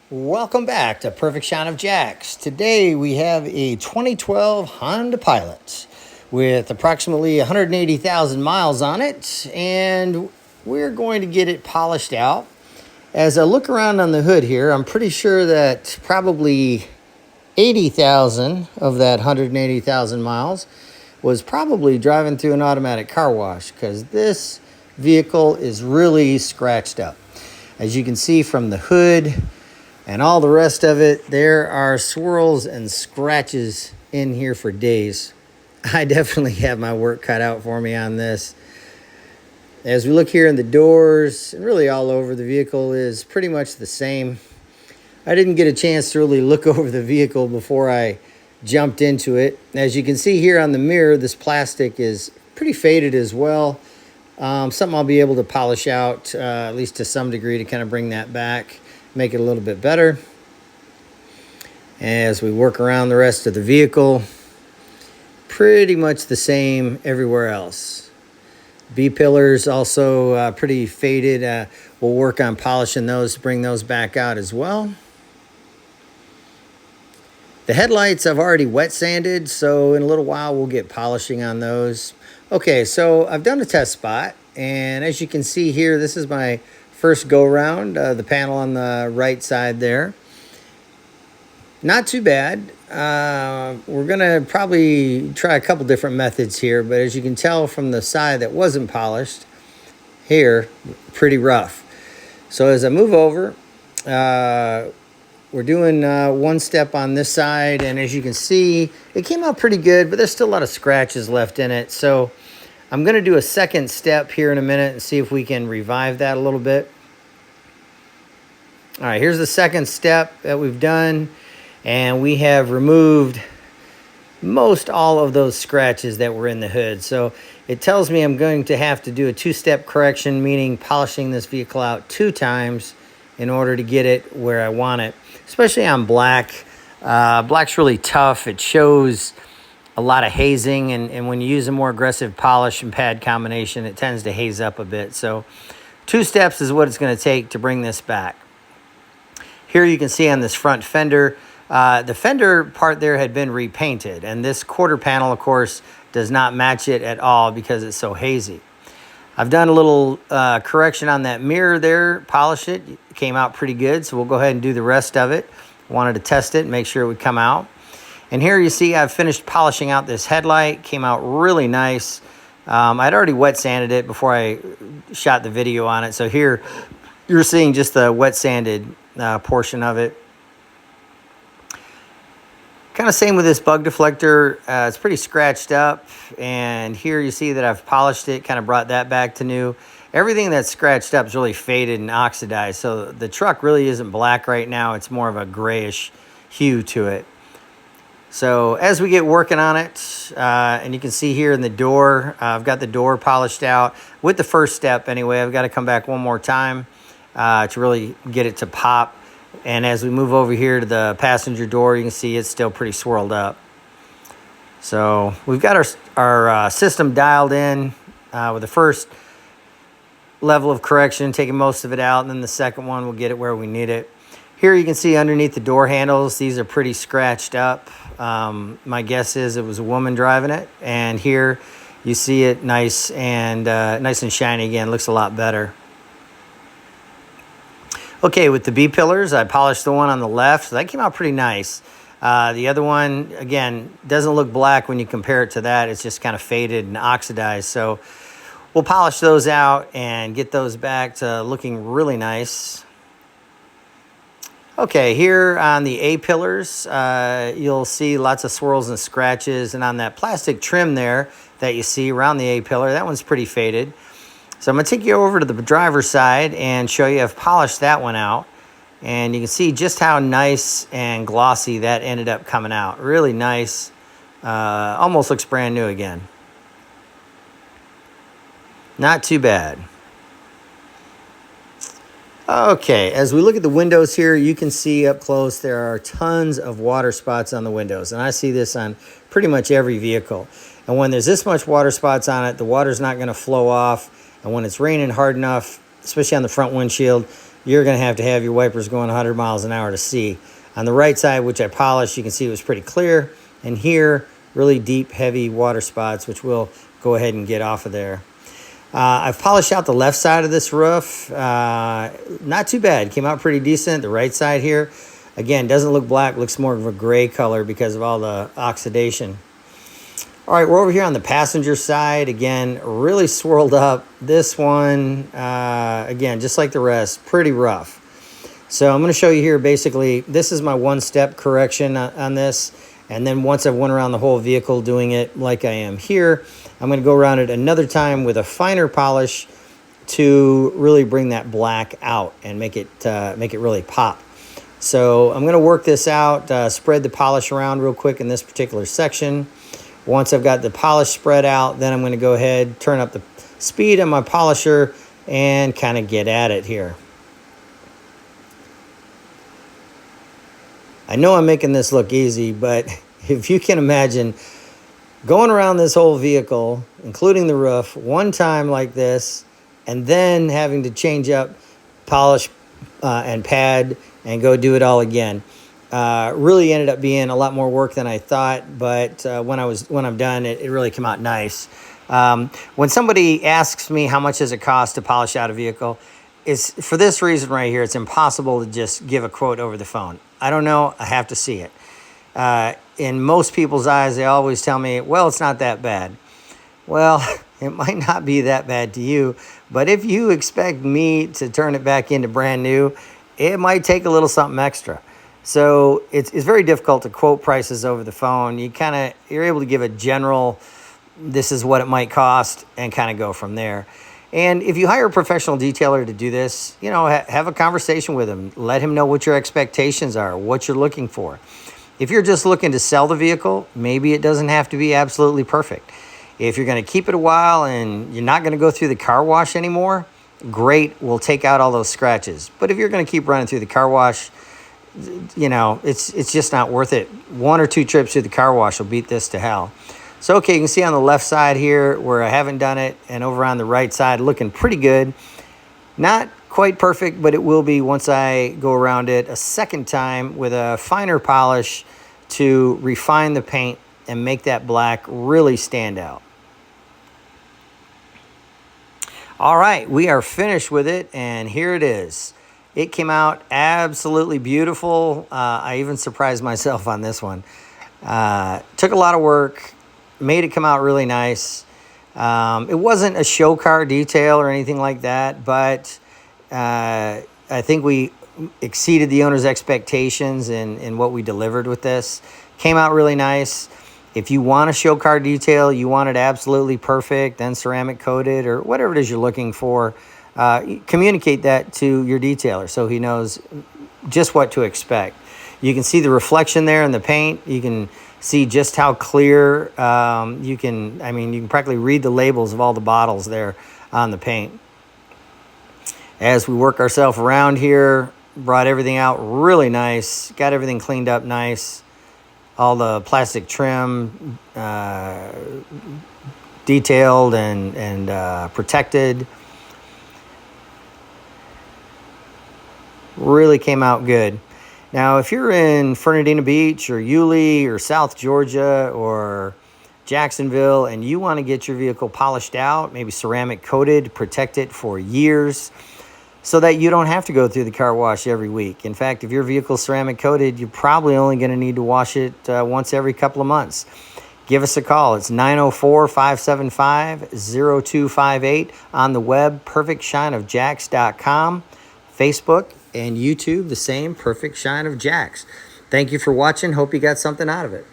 Welcome back to Perfect Shot of Jacks. Today we have a 2012 Honda Pilot with approximately 180,000 miles on it, and we're going to get it polished out. As I look around on the hood here, I'm pretty sure that probably 80,000 of that 180,000 miles was probably driving through an automatic car wash, because this vehicle is really scratched up. As you can see from the hood and all the rest of it, there are swirls and scratches in here for days. I definitely have my work cut out for me on this. As we look here in the doors, and really all over, the vehicle is pretty much the same. I didn't get a chance to really look over the vehicle before I jumped into it. As you can see here on the mirror, this plastic is pretty faded as well. Something I'll be able to polish out, at least to some degree, to kind of bring that back, make it a little bit better. As we work around the rest of the vehicle, pretty much the same everywhere else. B-pillars also pretty faded. We'll work on polishing those to bring those back out as well. The headlights I've already wet sanded, so in a little while we'll get polishing on those. Okay, so I've done a test spot, and as you can see here, this is my first go-round, the panel on the right side there. Not too bad. We're going to probably try a couple different methods here, but as you can tell from the side that wasn't polished, here, pretty rough. So as I move over, we're doing one step on this side, and as you can see, it came out pretty good, but there's still a lot of scratches left in it. So I'm going to do a second step here in a minute and see if we can revive that a little bit. All right, here's the second step that we've done, and we have removed most all of those scratches that were in the hood. So it tells me I'm going to have to do a two-step correction, meaning polishing this vehicle out 2 times in order to get it where I want it, especially on black. Black's really tough. It shows a lot of hazing, and when you use a more aggressive polish and pad combination, it tends to haze up a bit. So 2 steps is what it's going to take to bring this back. Here you can see on this front fender, the fender part there had been repainted, and this quarter panel, of course, does not match it at all because it's so hazy. I've done a little correction on that mirror there, polish it. It came out pretty good, so we'll go ahead and do the rest of it. Wanted to test it and make sure it would come out. And here you see I've finished polishing out this headlight. Came out really nice. I'd already wet sanded it before I shot the video on it. So here you're seeing just the wet sanded portion of it. Kind of same with this bug deflector. It's pretty scratched up, and here you see that I've polished it, kind of brought that back to new. Everything that's scratched up is really faded and oxidized, so the truck really isn't black right now. It's more of a grayish hue to it. So as we get working on it, and you can see here in the door, I've got the door polished out. With the first step anyway, I've got to come back one more time to really get it to pop. And as we move over here to the passenger door, you can see it's still pretty swirled up. So we've got our system dialed in with the first level of correction, taking most of it out, and then the second one will get it where we need it. Here you can see underneath the door handles, these are pretty scratched up. My guess is it was a woman driving it. And here you see it nice and shiny again, looks a lot better. Okay, with the B-pillars, I polished the one on the left. So that came out pretty nice. The other one, again, doesn't look black when you compare it to that. It's just kind of faded and oxidized. So we'll polish those out and get those back to looking really nice. Okay, here on the A-pillars, you'll see lots of swirls and scratches. And on that plastic trim there that you see around the A-pillar, that one's pretty faded. So I'm going to take you over to the driver's side and show you I've polished that one out. And you can see just how nice and glossy that ended up coming out. Really nice. Almost looks brand new again. Not too bad. Okay, as we look at the windows here, you can see up close there are tons of water spots on the windows. And I see this on pretty much every vehicle. And when there's this much water spots on it, the water's not going to flow off. And when it's raining hard enough, especially on the front windshield, you're going to have your wipers going 100 miles an hour to see. On the right side, which I polished, you can see it was pretty clear. And here, really deep, heavy water spots, which we'll go ahead and get off of there. I've polished out the left side of this roof. Not too bad. Came out pretty decent. The right side here, again, doesn't look black. Looks more of a gray color because of all the oxidation. All right, we're over here on the passenger side. Again, really swirled up. This one, again, just like the rest, pretty rough. So I'm going to show you here, basically, this is my one-step correction on this. And then once I've went around the whole vehicle doing it like I am here, I'm going to go around it another time with a finer polish to really bring that black out and make it really pop. So I'm going to work this out, spread the polish around real quick in this particular section. Once I've got the polish spread out, then I'm going to go ahead, turn up the speed of my polisher, and kind of get at it here. I know I'm making this look easy, but if you can imagine going around this whole vehicle, including the roof, one time like this, and then having to change up polish and pad and go do it all again. Really ended up being a lot more work than I thought, but when I'm done, it really came out nice. When somebody asks me how much does it cost to polish out a vehicle, it's for this reason right here. It's impossible to just give a quote over the phone. I don't know. I have to see it. In most people's eyes, they always tell me, well, it's not that bad. Well, it might not be that bad to you, but if you expect me to turn it back into brand new, it might take a little something extra. So it's very difficult to quote prices over the phone. You're able to give a general, this is what it might cost, and kind of go from there. And if you hire a professional detailer to do this, have a conversation with him. Let him know what your expectations are, what you're looking for. If you're just looking to sell the vehicle, maybe it doesn't have to be absolutely perfect. If you're going to keep it a while and you're not going to go through the car wash anymore, great, we'll take out all those scratches. But if you're going to keep running through the car wash, it's just not worth it. 1 or 2 trips through the car wash will beat this to hell. So, okay, you can see on the left side here where I haven't done it, and over on the right side looking pretty good. Not quite perfect, but it will be once I go around it a second time with a finer polish to refine the paint and make that black really stand out. All right, we are finished with it, and here it is. It came out absolutely beautiful. I even surprised myself on this one. Took a lot of work, made it come out really nice. It wasn't a show car detail or anything like that, but I think we exceeded the owner's expectations in what we delivered with this. Came out really nice. If you want a show car detail, you want it absolutely perfect, then ceramic coated or whatever it is you're looking for, communicate that to your detailer so he knows just what to expect. You can see the reflection there in the paint. You can see just how clear you can practically read the labels of all the bottles there on the paint. As we work ourselves around here, brought everything out really nice, got everything cleaned up nice, all the plastic trim detailed and protected. Really came out good. Now, if you're in Fernandina Beach or Yulee or South Georgia or Jacksonville and you want to get your vehicle polished out, maybe ceramic coated, protect it for years so that you don't have to go through the car wash every week. In fact, if your vehicle's ceramic coated, you're probably only going to need to wash it once every couple of months. Give us a call. It's 904-575-0258 on the web, perfectshineofjacks.com, Facebook, and YouTube, the same, Perfect Shine of Jacks. Thank you for watching. Hope you got something out of it.